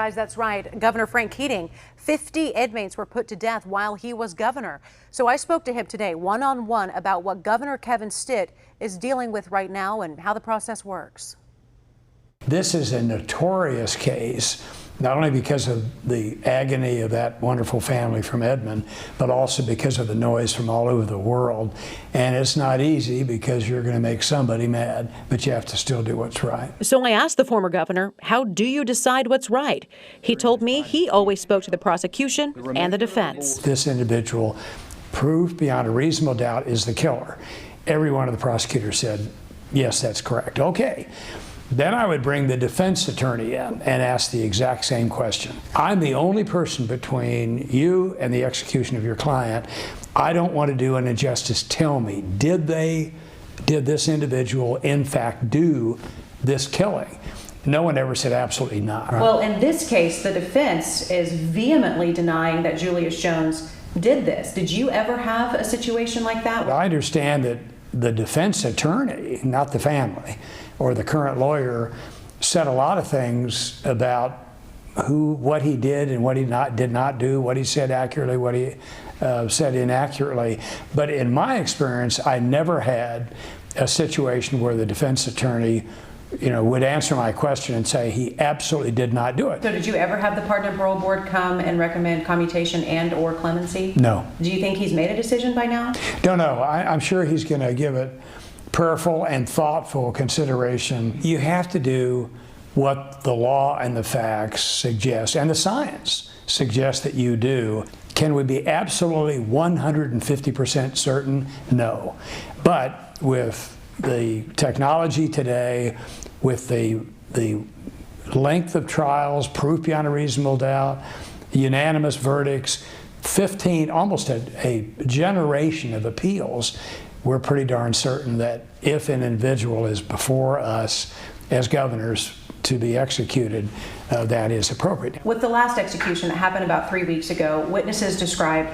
Guys, that's right. Governor Frank Keating, 50 inmates were put to death while he was governor. So I spoke to him today one-on-one about what Governor Kevin Stitt is dealing with right now and how the process works. This is a notorious case, not only because of the agony of that wonderful family from Edmond, but also because of the noise from all over the world. And it's not easy because you're going to make somebody mad, but you have to still do what's right. So I asked the former governor, how do you decide what's right? He told me he always spoke to the prosecution and the defense. This individual, proved beyond a reasonable doubt, is the killer. Every one of the prosecutors said, yes, that's correct. Okay. Then I would bring the defense attorney in and ask the exact same question. I'm the only person between you and the execution of your client. I don't want to do an injustice. Tell me, did this individual in fact do this killing? No one ever said absolutely not. Right? Well, in this case, the defense is vehemently denying that Julius Jones did this. Did you ever have a situation like that? I understand that the defense attorney, not the family, or the current lawyer, said a lot of things about what he did and what he did not do, what he said accurately, what he said inaccurately. But in my experience, I never had a situation where the defense attorney would answer my question and say he absolutely did not do it. So did you ever have the Pardon and Parole Board come and recommend commutation and or clemency? No. Do you think he's made a decision by now? Don't know. I'm sure he's going to give it prayerful and thoughtful consideration. You have to do what the law and the facts suggest, and the science suggests that you do. Can we be absolutely 150% certain? No. But with the technology today, with the length of trials, proof beyond a reasonable doubt, unanimous verdicts, almost a generation of appeals, we're pretty darn certain that if an individual is before us as governors to be executed, that is appropriate. With the last execution that happened about 3 weeks ago, witnesses described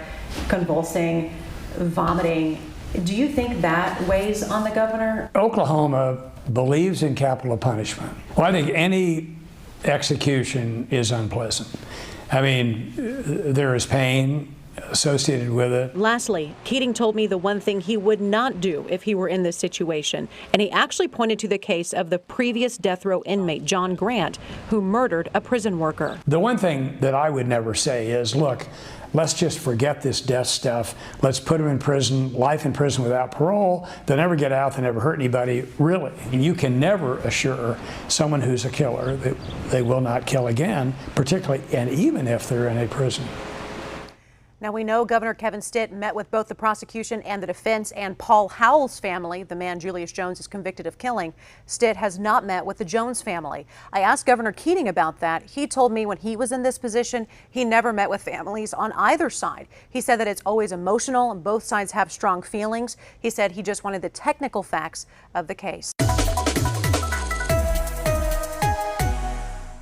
convulsing, vomiting. Do you think that weighs on the governor? Oklahoma believes in capital punishment. Well, I think any execution is unpleasant. I mean, there is pain associated with it. Lastly, Keating told me the one thing he would not do if he were in this situation, and he actually pointed to the case of the previous death row inmate, John Grant, who murdered a prison worker. The one thing that I would never say is, look, let's just forget this death stuff. Let's put them in prison, life in prison without parole. They'll never get out. They'll never hurt anybody. Really, you can never assure someone who's a killer that they will not kill again, particularly and even if they're in a prison. Now, we know Governor Kevin Stitt met with both the prosecution and the defense and Paul Howell's family, the man Julius Jones is convicted of killing. Stitt has not met with the Jones family. I asked Governor Keating about that. He told me when he was in this position, he never met with families on either side. He said that it's always emotional and both sides have strong feelings. He said he just wanted the technical facts of the case.